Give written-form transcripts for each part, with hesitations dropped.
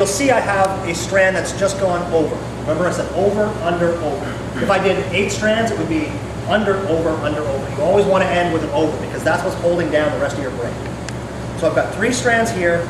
You'll see I have a strand that's just gone over. Remember I said over, under, over. If I did 8 strands, it would be under, over, under, over. You always want to end with an over because that's what's holding down the rest of your braid. So I've got 3 strands here,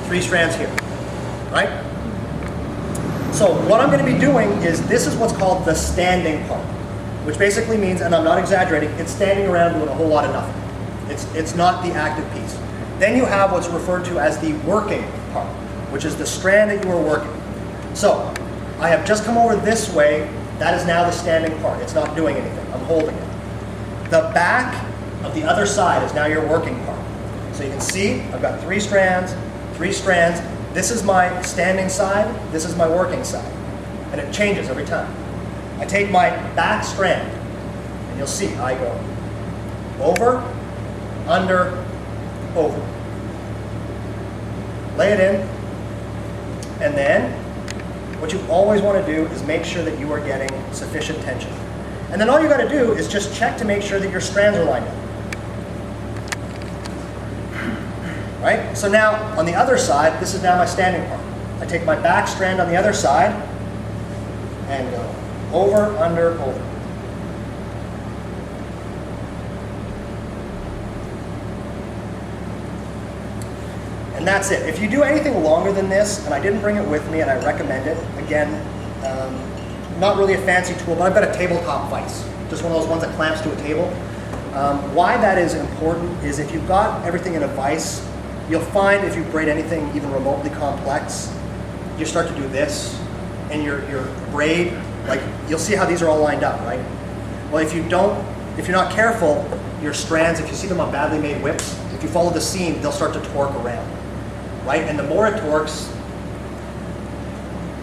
3 strands here, right? So what I'm going to be doing is, this is what's called the standing part, which basically means, and I'm not exaggerating, it's standing around doing a whole lot of nothing. It's not the active piece. Then you have what's referred to as the working part, which is the strand that you are working. So I have just come over this way. That is now the standing part. It's not doing anything. I'm holding it. The back of the other side is now your working part. So you can see I've got 3 strands, 3 strands. This is my standing side. This is my working side. And it changes every time. I take my back strand, and you'll see I go over, under, over. Lay it in. And then, what you always want to do is make sure that you are getting sufficient tension. And then all you got to do is just check to make sure that your strands are lined up. Right? So now, on the other side, this is now my standing part. I take my back strand on the other side, and go over, under, over. And that's it. If you do anything longer than this, and I didn't bring it with me and I recommend it, again, not really a fancy tool, but I've got a tabletop vise. Just one of those ones that clamps to a table. Why that is important is if you've got everything in a vise, you'll find if you braid anything even remotely complex, you start to do this, and your braid, like you'll see how these are all lined up, right? Well, if you're not careful, your strands, if you see them on badly made whips, if you follow the seam, they'll start to torque around. Right? And the more it torques,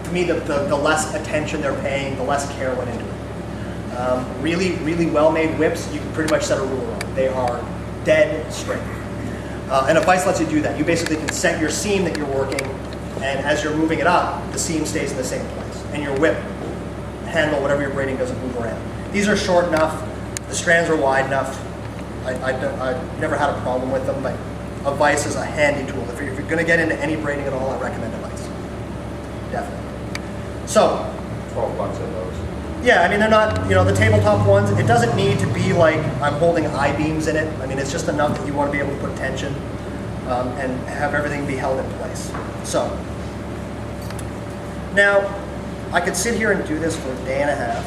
to me, the less attention they're paying, the less care went into it. Really, really well-made whips, you can pretty much set a ruler on. They are dead straight. And a vise lets you do that. You basically can set your seam that you're working, and as you're moving it up, the seam stays in the same place. And your whip handle, whatever you're braiding, doesn't move around. These are short enough. The strands are wide enough. I've never had a problem with them, but a vise is a handy tool. If you're going to get into any braiding at all, I recommend a vise. Definitely. So, 12 bucks at those. Yeah, I mean, they're not, the tabletop ones, it doesn't need to be like I'm holding I-beams in it. I mean, it's just enough that you want to be able to put tension and have everything be held in place. So, now, I could sit here and do this for a day and a half,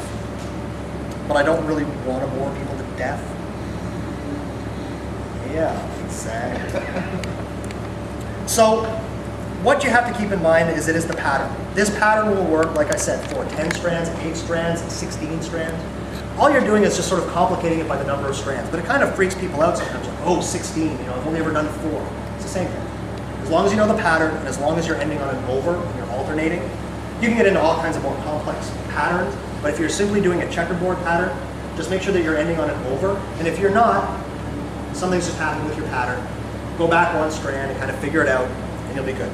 but I don't really want to bore people to death. Yeah, exactly. So, what you have to keep in mind is it is the pattern. This pattern will work, like I said, for 10 strands, 8 strands, 16 strands. All you're doing is just sort of complicating it by the number of strands, but it kind of freaks people out sometimes. Like, oh, 16, I've only ever done 4. It's the same thing. As long as you know the pattern, and as long as you're ending on an over, and you're alternating, you can get into all kinds of more complex patterns, but if you're simply doing a checkerboard pattern, just make sure that you're ending on an over, and if you're not, something's just happened with your pattern. Go back 1 strand and kind of figure it out, and you'll be good.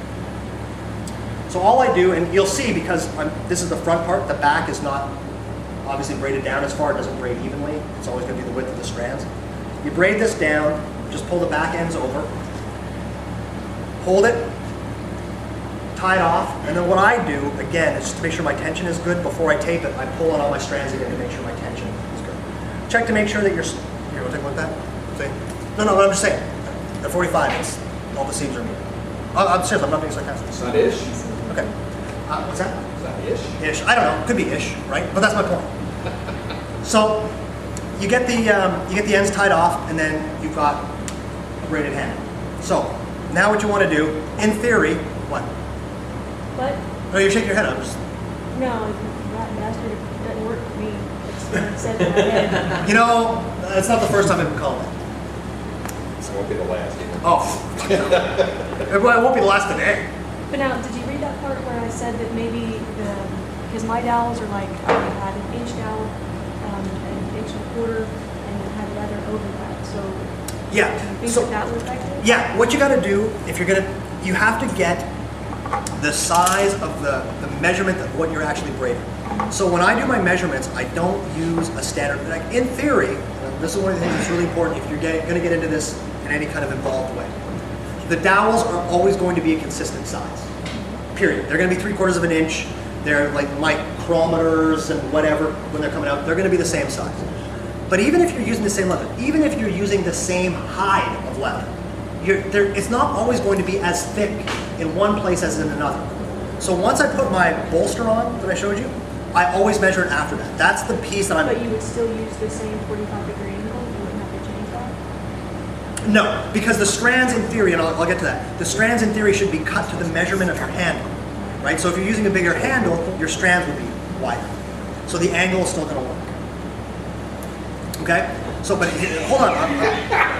So all I do, and you'll see because this is the front part, the back is not obviously braided down as far, it doesn't braid evenly. It's always going to be the width of the strands. You braid this down, just pull the back ends over, hold it, tie it off, and then what I do, again, is just to make sure my tension is good. Before I tape it, I pull on all my strands again to make sure my tension is good. Check to make sure that you're, here, want to take a look at that? See? No, I'm just saying, at 45, all the seams are meeting. I'm serious, I'm not being sarcastic. It's not ish? Okay. What's that? Is that ish? Ish. I don't know. Could be ish, right? But that's my point. So you get the ends tied off, and then you've got a braided hand. So now what you want to do, in theory, what? What? Oh, you're shaking your head. I'm just. No, that bastard doesn't work for me. It's said in my head. It's not the first time I've been called that. It won't be the last either. Oh. It won't be the last today. But now, did you read that part where I said that maybe because my dowels are like, I had an inch dowel, an inch and a quarter, and then had leather over that. So, Yeah. do you think that was effective? Yeah. What you got to do, you have to get the size of the measurement of what you're actually braiding. So when I do my measurements, I don't use a standard. Like in theory, this is one of the things that's really important if you're going to get into this in any kind of involved way. The dowels are always going to be a consistent size. period. They're gonna be 3/4 of an inch. They're like micrometers and whatever when they're coming out. They're gonna be the same size. But even if you're using the same leather, even if you're using the same hide of leather, it's not always going to be as thick in one place as in another. So once I put my bolster on that I showed you, I always measure it after that. That's the piece that I'm... But you would still use the same 45-degree angle? You wouldn't have to change that? No, because the strands in theory, and I'll get to that, the strands in theory should be cut to the measurement of your handle, right? So if you're using a bigger handle, your strands would be wider. So the angle is still gonna work. Okay? So, but hold on,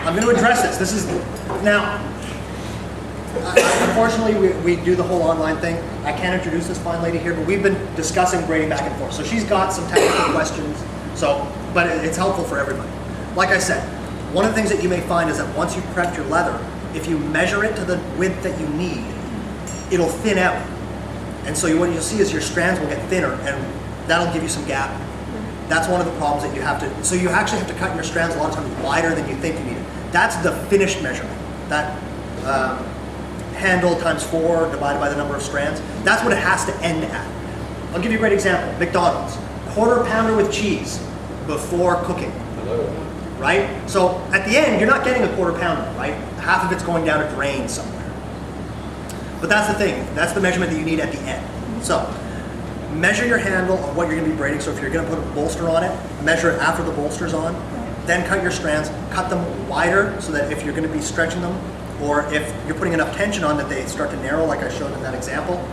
I'm gonna address this. This is, now, unfortunately, we do the whole online thing. I can't introduce this fine lady here, but we've been discussing braiding back and forth. So she's got some technical questions, but it's helpful for everybody. Like I said, one of the things that you may find is that once you've prepped your leather, if you measure it to the width that you need, it'll thin out. And so what you'll see is your strands will get thinner, and that'll give you some gap. That's one of the problems that you have to, so you actually have to cut your strands a lot of times wider than you think you need it. That's the finished measurement. That handle times 4 divided by the number of strands, that's what it has to end at. I'll give you a great example. McDonald's, 1/4 pounder with cheese before cooking. Hello. Right? So at the end, you're not getting a 1/4 pounder, right? Half of it's going down a drain somewhere. But that's the thing. That's the measurement that you need at the end. So measure your handle of what you're going to be braiding. So if you're going to put a bolster on it, measure it after the bolster's on. Then cut your strands. Cut them wider so that if you're going to be stretching them, or if you're putting enough tension on that they start to narrow, like I showed in that example.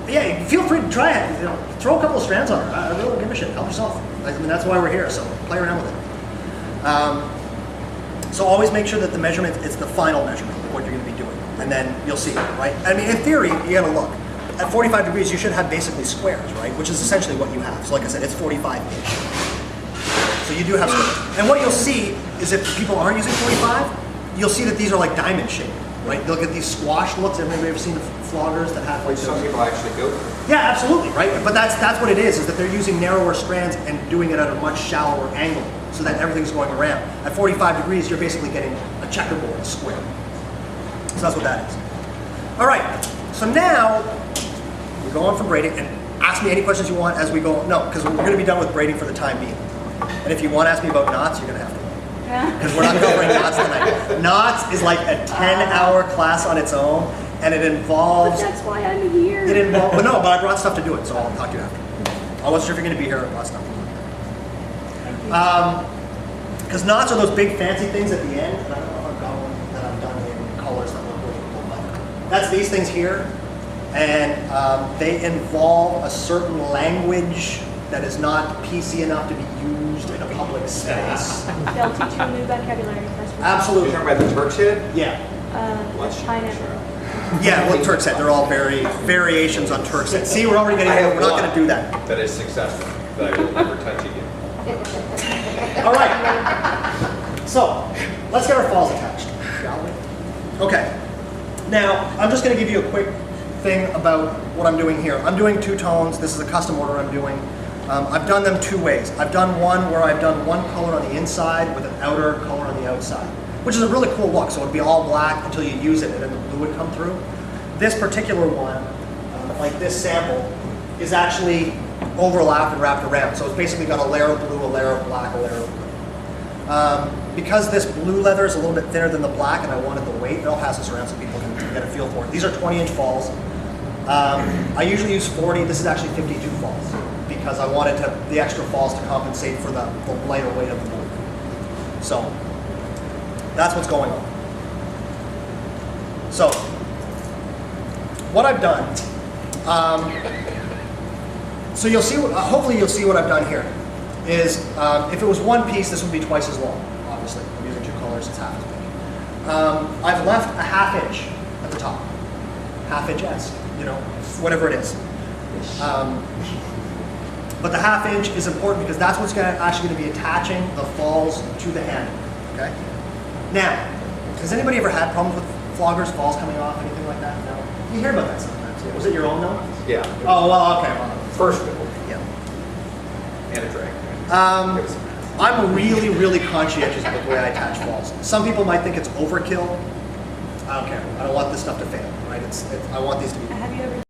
But yeah, feel free to try it. You know, throw a couple of strands on it. I really don't give a shit. Help yourself. I mean, that's why we're here. So play around with it. So always make sure that the measurement is the final measurement of what you're going to be doing, and then you'll see, right? I mean, in theory, you got to look. At 45 degrees, you should have basically squares, right? Which is essentially what you have. So like I said, it's 45-ish. So you do have squares. And what you'll see is if people aren't using 45, you'll see that these are like diamond shaped, right? They'll get these squash looks. Everybody ever seen the floggers that have like Some those? people actually go for it. Yeah, absolutely, right? But that's what it is that they're using narrower strands and doing it at a much shallower angle so that everything's going around. At 45 degrees, you're basically getting a checkerboard, a square. So that's what that is. All right, so now we go on for braiding, and ask me any questions you want as we go. No, because we're going to be done with braiding for the time being. And if you want to ask me about knots, you're going to have to. Because we're not covering knots tonight. Knots is like a 10-hour class on its own, and it involves... But that's why I'm here. It involves... But no, but I brought stuff to do it, so I'll talk to you after. I wasn't sure if you're going to be here. I brought stuff. Because knots are those big fancy things at the end, and I don't know if I've got one that I've done in colors that look really cool, but that's these things here, and they involve a certain language that is not PC enough to be used in a public space. They'll teach you a new vocabulary. That's what Absolutely. You're talking about the Turk's head? Yeah. pineapple. Yeah, well, Turk's head. They're all variations on Turk's head. See, we're already getting there. We're not going to do that. That is successful, that I will never touch again. All right. So, let's get our falls attached, shall we? Okay. Now, I'm just going to give you a quick thing about what I'm doing here. I'm doing 2 tones. This is a custom order I'm doing. I've done them 2 ways. I've done one where I've done one color on the inside with an outer color on the outside, which is a really cool look. So it'd be all black until you use it and then the blue would come through. This particular one, like this sample, is actually overlapped and wrapped around. So it's basically got a layer of blue, a layer of black, a layer of blue. Because this blue leather is a little bit thinner than the black and I wanted the weight, I'll pass this around so people can get a feel for it. These are 20-inch falls. I usually use 40. This is actually 52 falls because I wanted the extra falls to compensate for the lighter weight of the blue. So that's what's going on. So what I've done, so you'll see, hopefully you'll see what I've done here, is if it was one piece, this would be twice as long, obviously. I'm using 2 colors, it's half as big. I've left a 1/2 inch at the top, 1/2 inch-esque, you know, whatever it is. But the 1/2 inch is important because that's what's actually going to be attaching the falls to the handle, okay? Now, has anybody ever had problems with floggers, falls coming off, anything like that? No? You hear about that sometimes. Yeah. Was it your own though? Yeah. Oh, well, okay. Well, First of all, yeah. and a drag. Um, I'm really, really conscientious of the way I attach falls. Some people might think it's overkill. I don't care. I don't want this stuff to fail, right? I want these to be Have you ever